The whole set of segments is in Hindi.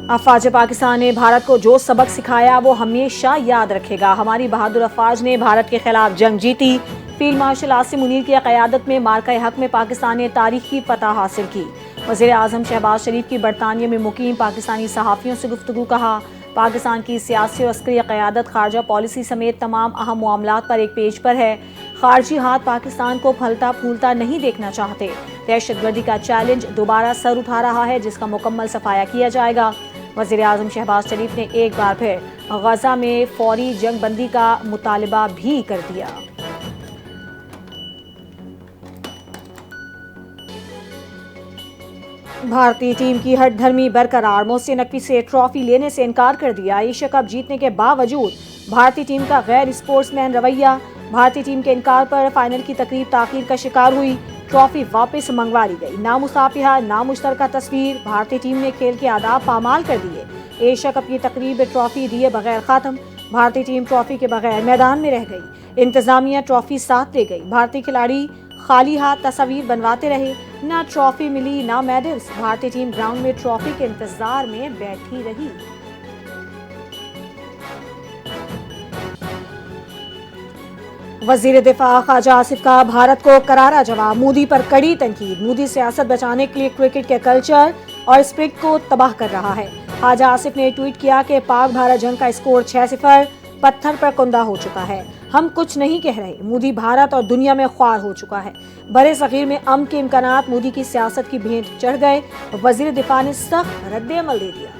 अफवाज पाकिस्तान ने भारत को जो सबक सिखाया वो हमेशा याद रखेगा। हमारी बहादुर अफवाज ने भारत के खिलाफ जंग जीती। फील्ड मार्शल आसिम मुनीर की क़यादत में मार्का हक में पाकिस्तान ने तारीखी फतह हासिल की। वज़ीर आज़म शहबाज शरीफ की बरतानिया में मुकीम पाकिस्तानी सहाफ़ियों से गुफ्तगू। कहा, पाकिस्तान की सियासी और अस्करी क़यादत खारजा पॉलिसी समेत तमाम अहम मामलात पर एक पेज पर है। खारजी हाथ पाकिस्तान को फलता फूलता नहीं देखना चाहते। दहशतगर्दी का चैलेंज दोबारा सर उठा रहा है, जिसका मुकम्मल सफाया किया जाएगा। वज़ीर आज़म शहबाज शरीफ ने एक बार फिर गजा में फौरी जंग बंदी का मुतालबा भी कर दिया। भारतीय टीम की हठधर्मी बरकरार। मोहसिन नकवी से ट्रॉफी लेने से इनकार कर दिया। एशिया कप जीतने के बावजूद भारतीय टीम का गैर स्पोर्ट्समैन रवैया। भारतीय टीम के इनकार पर फाइनल की तकरीब ताखीर का शिकार हुई। ट्रॉफी वापस मंगवा ली गई। ना मुसाफिहा ना मुश्तरका तस्वीर। भारतीय टीम ने खेल के आदाब पामाल कर दिए। एशिया कप की तकरीब ट्रॉफी दिए बगैर खत्म। भारतीय टीम ट्रॉफी के बगैर मैदान में रह गई। इंतजामिया ट्रॉफी साथ ले गई। भारतीय खिलाड़ी खाली हाथ तस्वीर बनवाते रहे। ना ट्रॉफी मिली ना मेडल्स। भारतीय टीम ग्राउंड में ट्रॉफी के इंतजार में बैठी रही। वजीर दिफा ख्वाजा आसिफ का भारत को करारा जवाब। मोदी पर कड़ी तनकीद। मोदी सियासत बचाने के लिए क्रिकेट के कल्चर और स्पिरिट को तबाह कर रहा है। ख्वाजा आसिफ ने ट्वीट किया कि पाक भारत जंग का स्कोर 6-0 पत्थर पर कुंदा हो चुका है। हम कुछ नहीं कह रहे। मोदी भारत और दुनिया में ख्वार हो चुका है। बड़े सगीर में अमन के इम्कानात मोदी की सियासत की भेंट चढ़ गए। वजीर दिफा ने सख्त रद्द-ए-अमल दे दिया।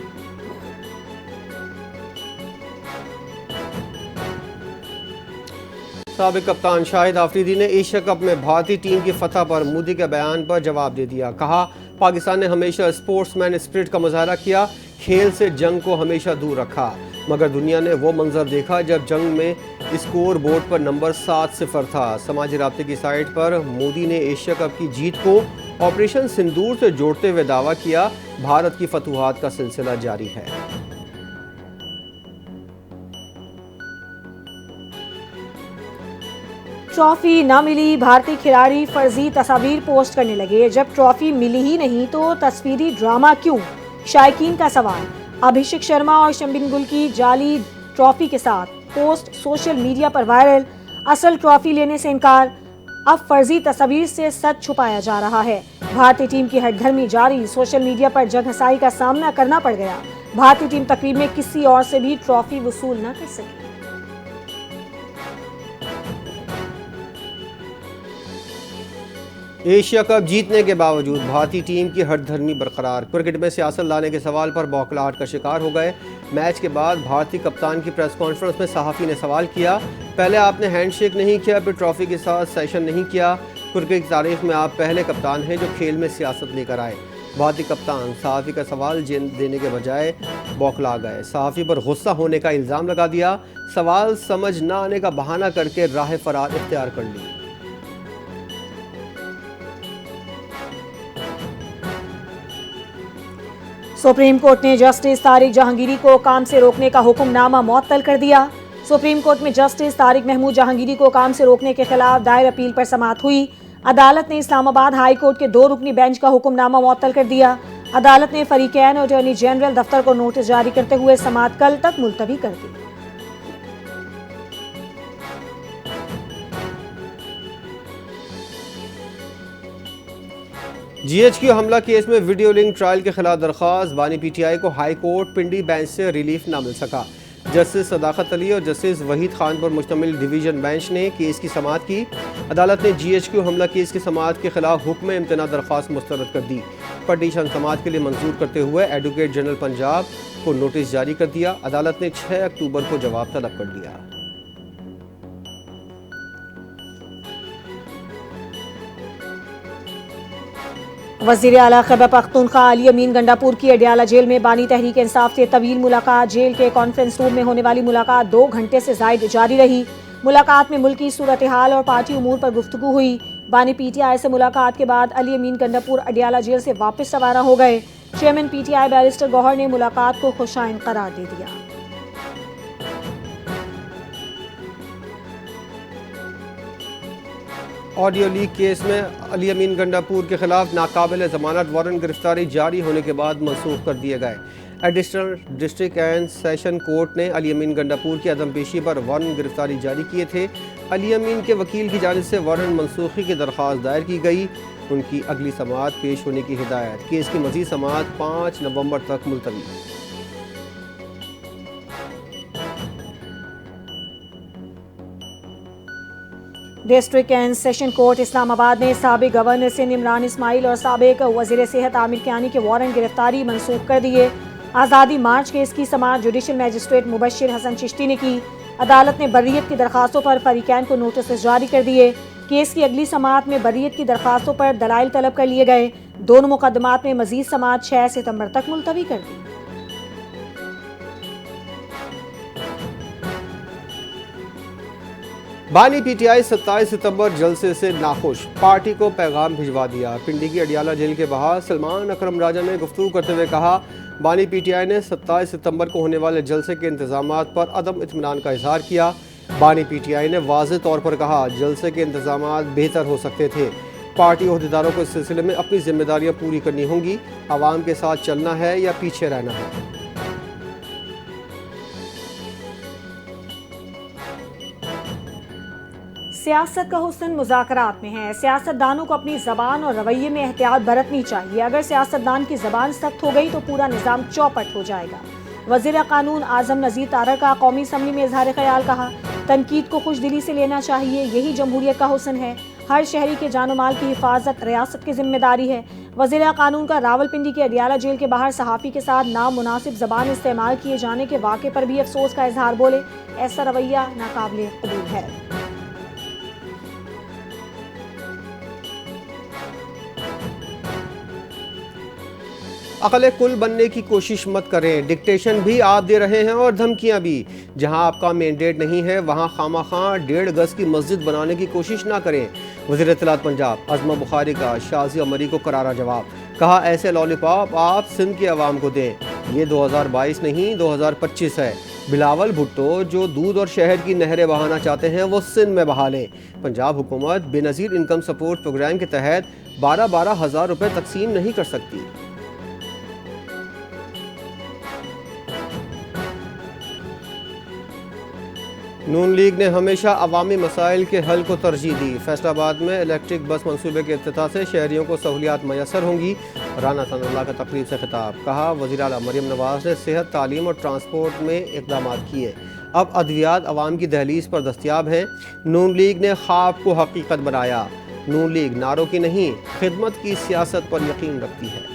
साबिक कप्तान शाहिद आफरीदी ने एशिया कप में भारतीय टीम की फतह पर मोदी के बयान पर जवाब दे दिया। कहा, पाकिस्तान ने हमेशा स्पोर्ट्समैन स्पिरिट का मुजाहरा किया, खेल से जंग को हमेशा दूर रखा, मगर दुनिया ने वो मंजर देखा जब जंग में स्कोर बोर्ड पर नंबर 7-0 था। समाजी राब्ते की साइट पर मोदी ने एशिया कप की जीत को ऑपरेशन सिंदूर से जोड़ते हुए दावा किया, भारत की फतूहात का सिलसिला जारी है। ट्रॉफी न मिली, भारतीय खिलाड़ी फर्जी तस्वीर पोस्ट करने लगे। जब ट्रॉफी मिली ही नहीं तो तस्वीरी ड्रामा क्यों? शायकीन का सवाल। अभिषेक शर्मा और शंबिन गुल की जाली ट्रॉफी के साथ पोस्ट सोशल मीडिया पर वायरल। असल ट्रॉफी लेने से इनकार। अब फर्जी तस्वीर से सच छुपाया जा रहा है। भारतीय टीम की हठधर्मी जारी। सोशल मीडिया पर जगहसाई का सामना करना पड़ गया। भारतीय टीम तकरीब में किसी और से भी ट्रॉफी वसूल न कर सकी। एशिया कप जीतने के बावजूद भारतीय टीम की हठधर्मी बरकरार। क्रिकेट में सियासत लाने के सवाल पर बौखलाहट का शिकार हो गए। मैच के बाद भारतीय कप्तान की प्रेस कॉन्फ्रेंस में सहाफ़ी ने सवाल किया, पहले आपने हैंडशेक नहीं किया, फिर ट्रॉफी के साथ सेशन नहीं किया। क्रिकेट की तारीख में आप पहले कप्तान हैं जो खेल में सियासत लेकर आए। भारतीय कप्तान सहाफ़ी का सवाल देने के बजाय बौखला गए। सहाफ़ी पर गुस्सा होने का इल्ज़ाम लगा दिया। सवाल समझ न आने का बहाना करके राह फरार इख्तियार कर ली। सुप्रीम कोर्ट ने जस्टिस तारिक जहांगीरी को काम से रोकने का हुक्मनामा मुअत्तल कर दिया। सुप्रीम कोर्ट में जस्टिस तारिक महमूद जहांगीरी को काम से रोकने के खिलाफ दायर अपील पर समाअत हुई। अदालत ने इस्लामाबाद हाई कोर्ट के 2 रुकनी बेंच का हुक्मनामा मुअत्तल कर दिया। अदालत ने फरीकैन और अटॉर्नी जनरल दफ्तर को नोटिस जारी करते हुए समाअत कल तक मुलतवी कर दी। GHQ हमला केस में वीडियो लिंक ट्रायल के खिलाफ दरख्वास्त। बानी PTI को हाई कोर्ट पिंडी बेंच से रिलीफ ना मिल सका। जस्टिस सदाकत अली और जस्टिस वहीद खान पर मुश्तमिल डिवीजन बेंच ने केस की समाअत की। अदालत ने GHQ हमला केस की समाअत के खिलाफ हुक्म इम्तना दरख्वास्त मुस्तरद कर दी। पटिशन समाअत के लिए मंजूर करते हुए एडवोकेट जनरल पंजाब को नोटिस जारी कर दिया। अदालत ने 6 अक्टूबर को जवाब तलब कर लिया। वज़ीर आला खैबर पख्तूनख्वा अली अमीन गंडापुर की अडियाला जेल में बानी तहरीक इंसाफ से तवील मुलाकात। जेल के कॉन्फ्रेंस रूम में होने वाली मुलाकात 2 घंटे से ज़ायद जारी रही। मुलाकात में मुल्क की सूरत हाल और पार्टी उमूर पर गुफ्तगू हुई। बानी PTI से मुलाकात के बाद अली अमीन गंडापुर अडियाला जेल से वापस रवाना हो गए। चेयरमैन PTI बैरिस्टर गौहर ने मुलाकात को खुशाइन करार दे दिया। ऑडियो लीक केस में अली अमीन गंडापुर के खिलाफ नाकाबिल जमानत वारंट गिरफ्तारी जारी होने के बाद मनसूख कर दिए गए। Additional district and session court ने अली अमीन गंडापुर की अदम पेशी पर वारंट गिरफ्तारी जारी किए थे। अली अमीन के वकील की जानिब से वारंट मनसूखी की दरख्वास्त दायर की गई। उनकी अगली समाअत पेश होने की हिदायत। केस की मज़ीद समाअत 5 नवंबर तक मुलतवी। District and session court Islamabad ने साबिक गवर्नर सिंध इमरान इस्माइल और साबिक वज़ीर सेहत आमिर कियानी के वारंट गिरफ्तारी मनसूख कर दिए। आज़ादी मार्च केस की समाअत जुडिशल मजिस्ट्रेट मुबशिर हसन चिश्ती ने की। अदालत ने बर्रियत की दरखास्तों पर फरीकैन को नोटिस जारी कर दिए। केस की अगली समाअत में बर्रियत की दरखास्तों पर दलाइल तलब कर लिए गए। दोनों मुकदमात में मजीद समाअत 6 सितंबर तक मुलतवी कर दी। बानी पीटीआई 27 सितंबर जलसे से नाखुश, पार्टी को पैगाम भिजवा दिया। पिंडी की अडियाला जेल के बाहर सलमान अकरम राजा ने गुफ्तगू करते हुए कहा, बानी पीटीआई ने 27 सितंबर को होने वाले जलसे के इंतजामात पर अदम इत्मीनान का इजहार किया। बानी पीटीआई ने वाज़ेह तौर पर कहा, जलसे के इंतजामात बेहतर हो सकते थे। पार्टी ओहदेदारों को इस सिलसिले में अपनी जिम्मेदारियां पूरी करनी होंगी। आवाम के साथ चलना है या पीछे रहना है। सियासत का हुस्न मुज़ाकरात में है। सियासतदानों को अपनी ज़बान और रवैये में एहतियात बरतनी चाहिए। अगर सियासतदान की ज़बान सख्त हो गई तो पूरा निज़ाम चौपट हो जाएगा। वज़ीर कानून आज़म नज़ीर तारड़ का कौमी असम्बली में इजहार ख्याल। कहा, तनकीद को खुश दिली से लेना चाहिए, यही जमहूरियत का हुस्न है। हर शहरी के जान माल की हिफाजत रियासत की जिम्मेदारी है। वज़ीर कानून का रावलपिंडी के अडियाला जेल के बाहर सहाफ़ी के साथ नामुनासिब ज़बान इस्तेमाल किए जाने के वाक़े पर भी अफसोस का इजहार। बोले, ऐसा रवैया नाकाबिले क़बूल है। अकल कुल बनने की कोशिश मत करें। डिक्टेशन भी आप दे रहे हैं और धमकियां भी। जहां आपका मैंडेट नहीं है वहां खामाखा 1.5 गज की मस्जिद बनाने की कोशिश ना करें। वज़ीर इत्तलात पंजाब अज़मा बुखारी का शाज़ी अमरी को करारा जवाब। कहा, ऐसे लॉलीपॉप आप सिंध के अवाम को दें। ये 2022 नहीं 2025 है। बिलावल भुट्टो जो दूध और शहद की नहरें बहाना चाहते हैं वो सिंध में बहा लें। पंजाब हुकूमत बेनज़ीर इनकम सपोर्ट प्रोग्राम के तहत 12-12 हज़ार रुपये तकसीम नहीं कर सकती। नून लीग ने हमेशा अवामी मसाइल के हल को तरजीह दी। फैसलाबाद में इलेक्ट्रिक बस मंसूबे के इफ्तिताह से शहरियों को सहूलियात मैसर होंगी। राना सनाउल्लाह का तकरीब से खिताब। कहा, वज़ीर आला मरियम नवाज ने सेहत, तालीम और ट्रांसपोर्ट में इक़दाम किए। अब अद्वियात अवाम की दहलीज पर दस्तियाब हैं। नून लीग ने ख्वाब को हकीकत बनाया। नून लीग नारों की नहीं, खिदमत की सियासत पर यकीन रखती है।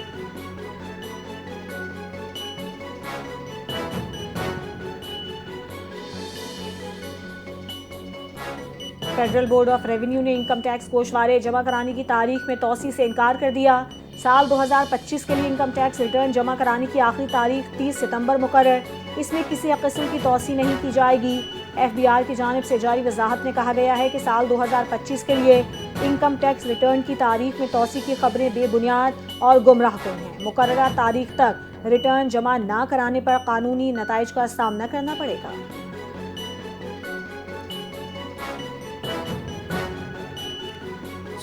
फेडरल बोर्ड ऑफ रेवेन्यू ने इनकम टैक्स गोशवारे जमा कराने की तारीख में तौसी से इनकार कर दिया। साल 2025 के लिए इनकम टैक्स रिटर्न जमा कराने की आखिरी तारीख 30 सितंबर मुकर्रर। इसमें किसी किस्म की तौसी नहीं की जाएगी। FBR की जानिब से जारी वजाहत में कहा गया है कि साल 2025 के लिए इनकम टैक्स रिटर्न की तारीख में तौसी की खबरें बेबुनियाद और गुमराहकुन हैं। मुकर्ररा तारीख तक रिटर्न जमा ना कराने पर कानूनी नताइज का सामना करना पड़ेगा।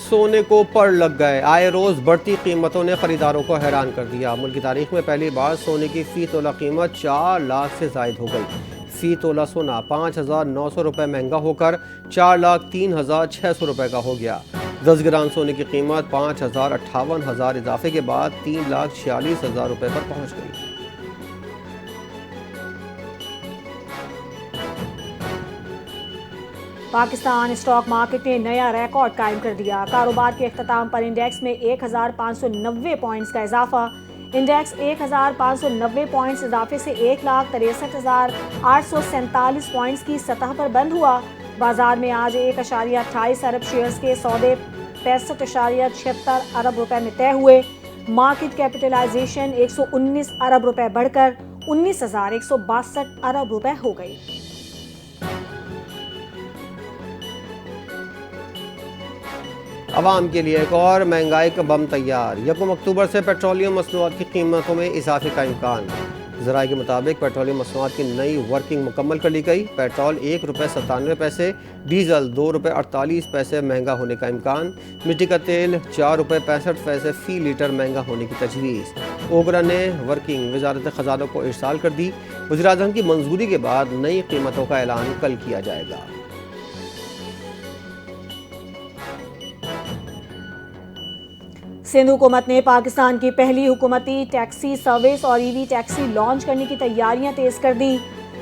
सोने को पर लग गए। आए रोज़ बढ़ती कीमतों ने खरीदारों को हैरान कर दिया। मुल्क की तारीख में पहली बार सोने की फ़ी तोला कीमत 4 लाख से ज़ायद हो गई। फ़ी तोला सोना 5,900 रुपये महंगा होकर 4,03,600 रुपये का हो गया। 10 ग्राम सोने की कीमत 5,58,000 इजाफे के बाद 3,46,000 रुपये पर पहुँच गई। पाकिस्तान स्टॉक मार्केट ने नया रिकॉर्ड कायम कर दिया। कारोबार के अख्ताम पर इंडेक्स में 1,590 पॉइंट्स का इजाफा। इंडेक्स 1,590 पॉइंट्स इजाफे से 1,63,847 पॉइंट्स की सतह पर बंद हुआ। बाजार में आज 1.28 अरब शेयर्स के सौदे 65.76 अरब रुपए में तय हुए। मार्केट कैपिटलाइजेशन 119 अरब रुपए बढ़कर 19,162 अरब रुपए हो गई। अवाम के लिए एक और महंगाई का बम तैयार। 1 अक्टूबर से पेट्रोलियम मसनूआत की कीमतों में इजाफे का इम्कान। ज़राए के मुताबिक पेट्रोलियम मसनूआत की नई वर्किंग मुकम्मल कर ली गई। पेट्रोल ₹1.97, डीजल ₹2.48 महंगा होने का इम्कान। मिट्टी का तेल ₹4.65 फ़ी लीटर महंगा होने की तजवीज़। ओगरा ने वर्किंग वजारत ख़जाना को इरसाल कर दी। वज़ीर-ए-आज़म की मंजूरी के बाद नई कीमतों का ऐलान कल किया जाएगा। सिंध हुकूमत ने पाकिस्तान की पहली हुकूमती टैक्सी सर्विस और ईवी टैक्सी लॉन्च करने की तैयारियां तेज कर दी।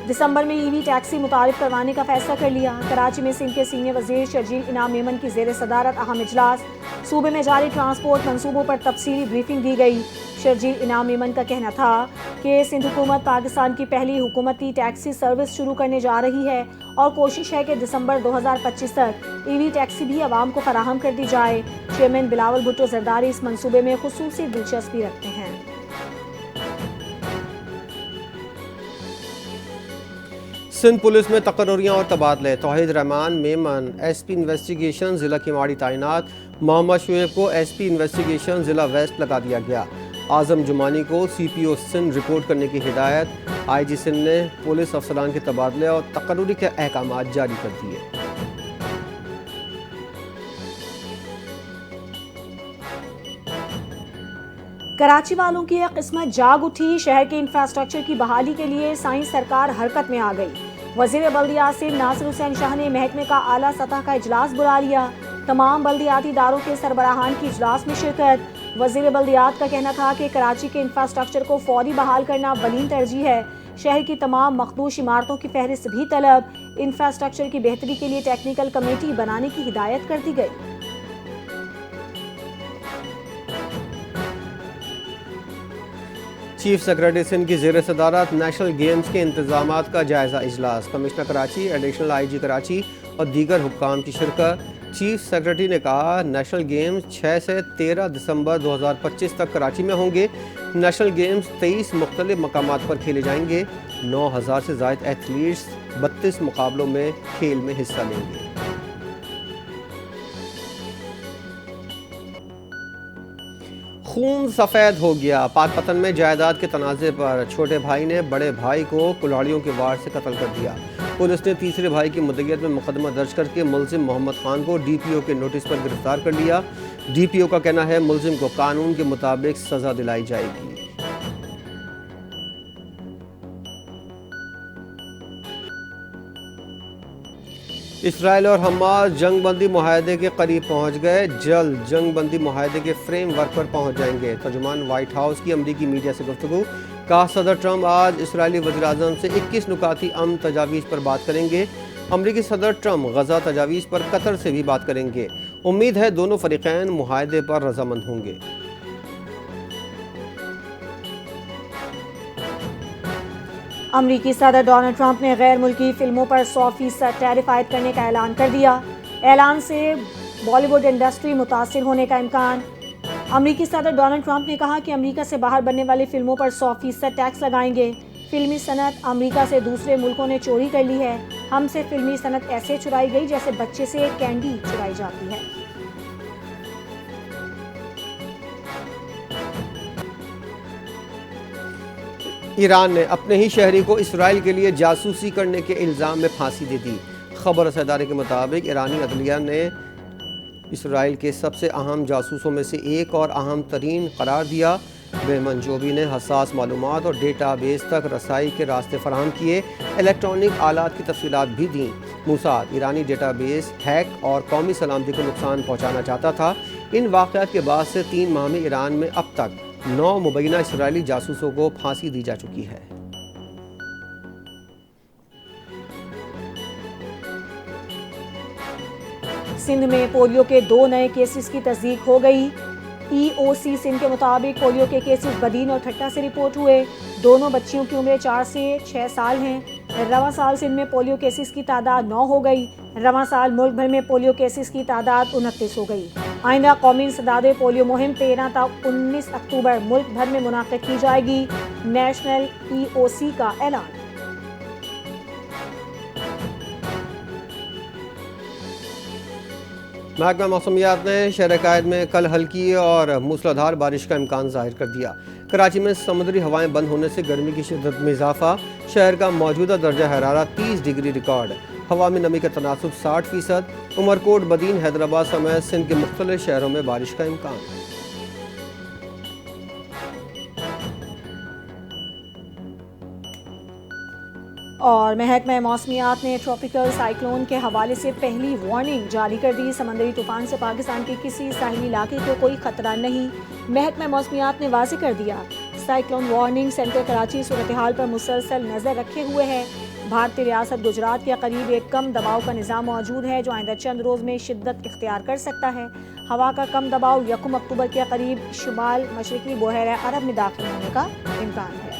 दिसंबर में ईवी टैक्सी मुतारिफ करवाने का फैसला कर लिया। कराची में सिंध के सीनियर वजीर शर्जील इनाम मेमन की जेर सदारत अहम इजलास। सूबे में जारी ट्रांसपोर्ट मंसूबों पर तफसीली ब्रीफिंग दी गई। शर्जील इनाम मेमन का कहना था कि सिंध हुकूमत पाकिस्तान की पहली हुकूमती टैक्सी सर्विस शुरू करने जा रही है और कोशिश है कि दिसंबर 2025 तक ईवी टैक्सी भी आवाम को फराहम कर दी जाए। चेयरमैन बिलावल भुट्टो जरदारी इस मंसूबे में खुसूसी दिलचस्पी रखते हैं। सिंध पुलिस में तकर्रुरियाँ और तबादले। तौहीद रहमान मेमन SP इन्वेस्टिगेशन ज़िला किमाड़ी तैनात। मोहम्मद शुएब को SP इन्वेस्टिगेशन ज़िला वेस्ट लगा दिया गया। आज़म जुमानी को CPO सिंध रिपोर्ट करने की हिदायत। IG सिंध ने पुलिस अफसरान के तबादले और तकर्रुरी के अहकाम जारी कर दिए। कराची वालों की एक किस्मत जाग उठी। शहर के इंफ्रास्ट्रक्चर की बहाली के लिए साइंस सरकार हरकत में आ गई। वजीर बल्दियात से नासिर हुसैन शाह ने महकमे का आला सतह का इजलास बुला लिया। तमाम बल्दियाती इदारों के सरबराहान की इजलास में शिरकत। वजीर बल्दियात का कहना था कि कराची के इंफ्रास्ट्रक्चर को फौरी बहाल करना बलीन तरजीह है। शहर की तमाम मखदूश इमारतों की फहरिस्त भी तलब। इंफ्रास्ट्रक्चर की बेहतरी के लिए टेक्निकल कमेटी बनाने की हिदायत कर दी गई। चीफ सेक्रेटरी सिंध की ज़ेर सदारत नेशनल गेम्स के इंतजामात का जायज़ा इजलास। Commissioner Karachi, additional IG Karachi और दीगर हुक्काम की शिरकत। चीफ सेक्रेटरी ने कहा नेशनल गेम्स 6 से 13 दिसंबर 2025 तक कराची में होंगे। नेशनल गेम्स 23 मुख्तलिफ मकामात पर खेले जाएंगे। 9000 से ज़ायद एथलीट्स 32 मुकाबलों में खेल में हिस्सा लेंगे। खून सफ़ेद हो गया। पाकपतन में जायदाद के तनाज़े पर छोटे भाई ने बड़े भाई को कुल्हाड़ियों के वार से कत्ल कर दिया। पुलिस ने तीसरे भाई की मुद्दत में मुकदमा दर्ज करके मुलजिम मोहम्मद खान को DPO के नोटिस पर गिरफ्तार कर लिया। DPO का कहना है मुलजिम को कानून के मुताबिक सज़ा दिलाई जाएगी। इसराइल और हमास जंग बंदी मुआहदे के करीब पहुंच गए। जल्द जंग बंदी मुआहदे के फ्रेमवर्क पर पहुंच जाएंगे। तर्जुमान व्हाइट हाउस की अमरीकी मीडिया से गुफ्तगू। कहा सदर ट्रंप आज इसराइली वज़ीर-ए-आज़म से 21 नुकाती अमन तजावीज़ पर बात करेंगे। अमरीकी सदर ट्रंप गजा तजावीज़ पर कतर से भी बात करेंगे। उम्मीद है दोनों फरीक़ैन मुआहदे पर रज़ामंद होंगे। अमरीकी सदर डोनाल्ड ट्रंप ने गैर मुल्की फिल्मों पर 100% टैरिफ आयद करने का ऐलान कर दिया। ऐलान से बॉलीवुड इंडस्ट्री मुतासिर होने का इम्कान। अमरीकी सदर डोनाल्ड ट्रंप ने कहा कि अमरीका से बाहर बनने वाली फिल्मों पर 100% टैक्स लगाएंगे। फिल्मी सनत अमरीका से दूसरे मुल्कों ने चोरी कर ली है। हमसे फिल्मी सनत ऐसे चुराई गई जैसे बच्चे से कैंडी चुराई जाती है। ईरान ने अपने ही शहरी को इसराइल के लिए जासूसी करने के इल्ज़ाम में फांसी दे दी। खबर रसादारे के मुताबिक ईरानी अदलिया ने इसराइल के सबसे अहम जासूसों में से एक और अहम तरीन करार दिया। बेमन जोबी ने हसास मालूमात और डेटा बेस तक रसाई के रास्ते फराहम किए। इलेक्ट्रॉनिक आलात की तफसीलात भी दी। मूसाद ईरानी डेटा बेस हैक और कौमी सलामती को नुकसान पहुँचाना चाहता था। इन वाक़यात के बाद से 3 माह में ईरान में अब तक 9 मुबैना इसराइली जासूसों को फांसी दी जा चुकी है। सिंध में पोलियो के 2 नए केसेस की तस्दीक हो गई। EOC सिंध के मुताबिक पोलियो के केसेस बदीन और ठट्टा से रिपोर्ट हुए। दोनों बच्चियों की उम्र 4 से 6 साल हैं। रवां साल सिंध में पोलियो केसेस की तादाद 9 हो गई। रवां साल मुल्क भर में पोलियो केसेस की तादाद 29 हो गई। आइंदा कौमी इंसदाद पोलियो मुहिम 13 ta 19 अक्टूबर मुल्क भर में मुनाकिद की जाएगी। नेशनल EOC का ऐलान। महकमा मौसमियात ने शहर कायद में कल हल्की और मूसलाधार बारिश का इम्कान जाहिर कर दिया। कराची में समुद्री हवाएं बंद होने से गर्मी की शिद्दत में इजाफा। शहर का मौजूदा दर्जा हरारत 30 डिग्री रिकॉर्ड। हवा में नमी का तनासुब 60%। उमरकोट, बदीन, हैदराबाद समेत सिंध के मुख्तलिफ शहरों में बारिश का इम्कान। और महकमा मौसमियात ने ट्रॉपिकल साइक्लोन के हवाले से पहली वार्निंग जारी कर दी। समंदरी तूफान से पाकिस्तान के किसी साहिली इलाके को कोई खतरा नहीं। महकमा मौसमियात ने वाज़ेह कर दिया, साइक्लोन वार्निंग सेंटर कराची सूरत हाल पर मुसलसल नज़र रखे हुए है। भारतीय रियासत गुजरात के करीब एक कम दबाव का निज़ाम मौजूद है जो आइंदा चंद रोज़ में शिद्दत इख्तियार कर सकता है। हवा का कम दबाव 1 अक्टूबर के करीब शुमाल मशरकी बहर अरब में दाखिल होने का इम्कान है।